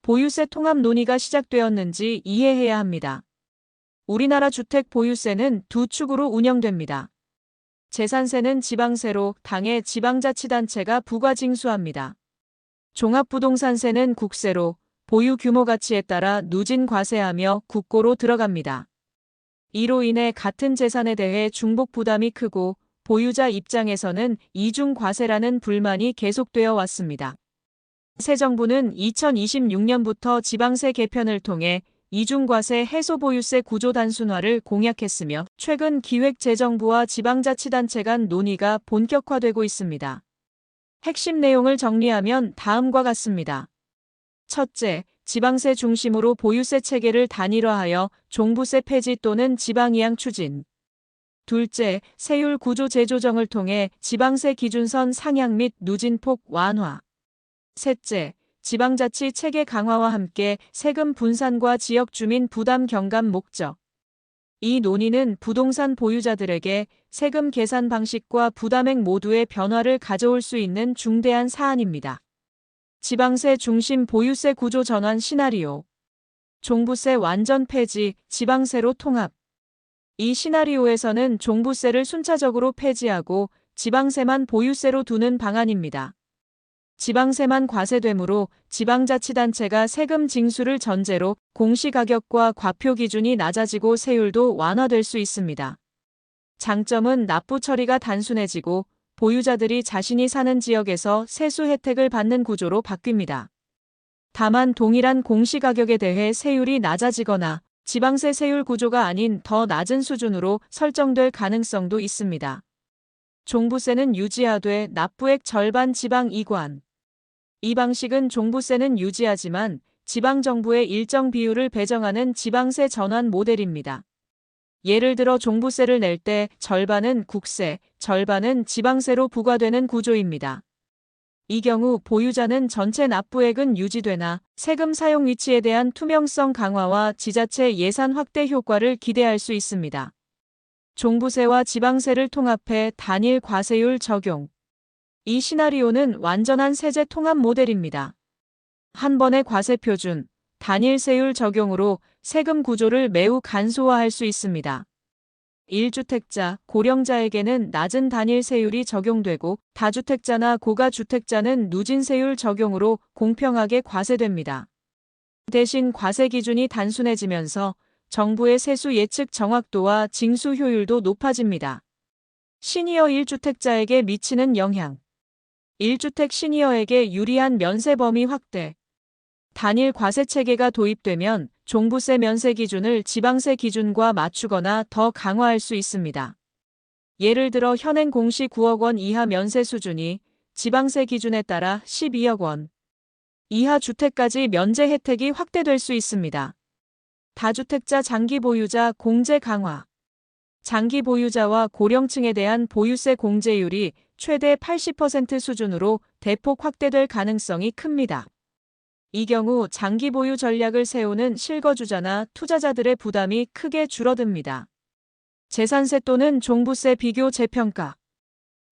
보유세 통합 논의가 시작되었는지 이해해야 합니다. 우리나라 주택 보유세는 두 축으로 운영됩니다. 재산세는 지방세로 당의 지방자치단체가 부과 징수합니다. 종합부동산세는 국세로 보유 규모 가치에 따라 누진 과세하며 국고로 들어갑니다. 이로 인해 같은 재산에 대해 중복 부담이 크고 보유자 입장에서는 이중 과세라는 불만이 계속되어 왔습니다. 새 정부는 2026년부터 지방세 개편을 통해 이중과세 해소 보유세 구조 단순화를 공약했으며 최근 기획재정부와 지방자치단체 간 논의가 본격화되고 있습니다. 핵심 내용을 정리하면 다음과 같습니다. 첫째, 지방세 중심으로 보유세 체계를 단일화하여 종부세 폐지 또는 지방이양 추진. 둘째, 세율 구조 재조정을 통해 지방세 기준선 상향 및 누진폭 완화. 셋째, 지방자치 체계 강화와 함께 세금 분산과 지역 주민 부담 경감 목적. 이 논의는 부동산 보유자들에게 세금 계산 방식과 부담액 모두의 변화를 가져올 수 있는 중대한 사안입니다. 지방세 중심 보유세 구조 전환 시나리오. 종부세 완전 폐지, 지방세로 통합. 이 시나리오에서는 종부세를 순차적으로 폐지하고 지방세만 보유세로 두는 방안입니다. 지방세만 과세되므로 지방자치단체가 세금 징수를 전제로 공시가격과 과표 기준이 낮아지고 세율도 완화될 수 있습니다. 장점은 납부 처리가 단순해지고 보유자들이 자신이 사는 지역에서 세수 혜택을 받는 구조로 바뀝니다. 다만 동일한 공시가격에 대해 세율이 낮아지거나 지방세 세율 구조가 아닌 더 낮은 수준으로 설정될 가능성도 있습니다. 종부세는 유지하되 납부액 절반 지방 이관. 이 방식은 종부세는 유지하지만 지방정부의 일정 비율을 배정하는 지방세 전환 모델입니다. 예를 들어 종부세를 낼 때 절반은 국세, 절반은 지방세로 부과되는 구조입니다. 이 경우 보유자는 전체 납부액은 유지되나 세금 사용 위치에 대한 투명성 강화와 지자체 예산 확대 효과를 기대할 수 있습니다. 종부세와 지방세를 통합해 단일 과세율 적용. 이 시나리오는 완전한 세제 통합 모델입니다. 한 번의 과세 표준, 단일 세율 적용으로 세금 구조를 매우 간소화할 수 있습니다. 1주택자, 고령자에게는 낮은 단일 세율이 적용되고 다주택자나 고가주택자는 누진 세율 적용으로 공평하게 과세됩니다. 대신 과세 기준이 단순해지면서 정부의 세수 예측 정확도와 징수 효율도 높아집니다. 시니어 1주택자에게 미치는 영향. 1주택 시니어에게 유리한 면세 범위 확대. 단일 과세 체계가 도입되면 종부세 면세 기준을 지방세 기준과 맞추거나 더 강화할 수 있습니다. 예를 들어 현행 공시 9억 원 이하 면세 수준이 지방세 기준에 따라 12억 원 이하 주택까지 면제 혜택이 확대될 수 있습니다. 다주택자 장기 보유자 공제 강화. 장기 보유자와 고령층에 대한 보유세 공제율이 최대 80% 수준으로 대폭 확대될 가능성이 큽니다. 이 경우 장기 보유 전략을 세우는 실거주자나 투자자들의 부담이 크게 줄어듭니다. 재산세 또는 종부세 비교 재평가.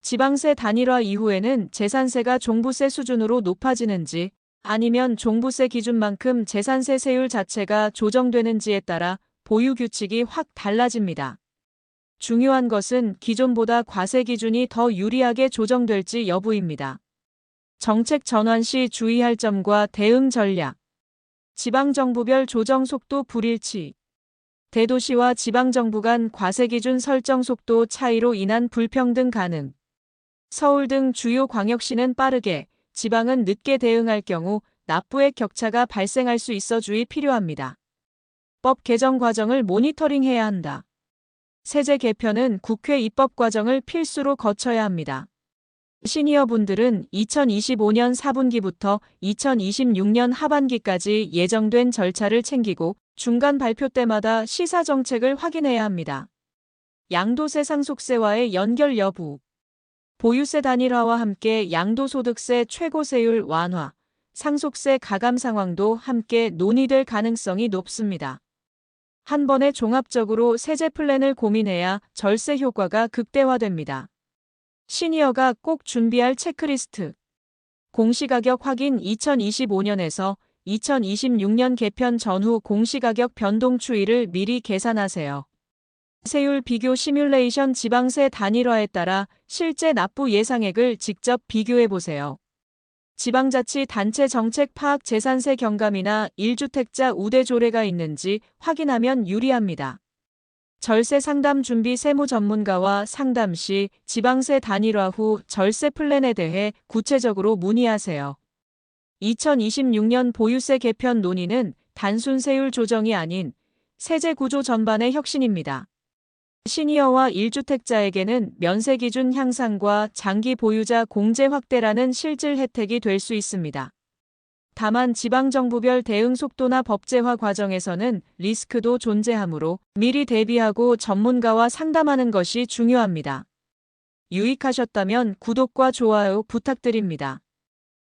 지방세 단일화 이후에는 재산세가 종부세 수준으로 높아지는지 아니면 종부세 기준만큼 재산세 세율 자체가 조정되는지에 따라 보유 규칙이 확 달라집니다. 중요한 것은 기존보다 과세 기준이 더 유리하게 조정될지 여부입니다. 정책 전환 시 주의할 점과 대응 전략. 지방정부별 조정 속도 불일치. 대도시와 지방정부 간 과세 기준 설정 속도 차이로 인한 불평등 가능. 서울 등 주요 광역시는 빠르게, 지방은 늦게 대응할 경우 납부액 격차가 발생할 수 있어 주의 필요합니다. 법 개정 과정을 모니터링해야 한다. 세제 개편은 국회 입법 과정을 필수로 거쳐야 합니다. 시니어분들은 2025년 4분기부터 2026년 하반기까지 예정된 절차를 챙기고 중간 발표 때마다 시사 정책을 확인해야 합니다. 양도세 상속세와의 연결 여부. 보유세 단일화와 함께 양도소득세 최고세율 완화, 상속세 가감 상황도 함께 논의될 가능성이 높습니다. 한 번에 종합적으로 세제 플랜을 고민해야 절세 효과가 극대화됩니다. 시니어가 꼭 준비할 체크리스트. 공시가격 확인 2025년에서 2026년 개편 전후 공시가격 변동 추이를 미리 계산하세요. 세율 비교 시뮬레이션 지방세 단일화에 따라 실제 납부 예상액을 직접 비교해 보세요. 지방자치단체 정책 파악 재산세 경감이나 1주택자 우대 조례가 있는지 확인하면 유리합니다. 절세 상담 준비 세무 전문가와 상담 시 지방세 단일화 후 절세 플랜에 대해 구체적으로 문의하세요. 2026년 보유세 개편 논의는 단순 세율 조정이 아닌 세제 구조 전반의 혁신입니다. 시니어와 1주택자에게는 면세 기준 향상과 장기 보유자 공제 확대라는 실질 혜택이 될 수 있습니다. 다만 지방정부별 대응 속도나 법제화 과정에서는 리스크도 존재하므로 미리 대비하고 전문가와 상담하는 것이 중요합니다. 유익하셨다면 구독과 좋아요 부탁드립니다.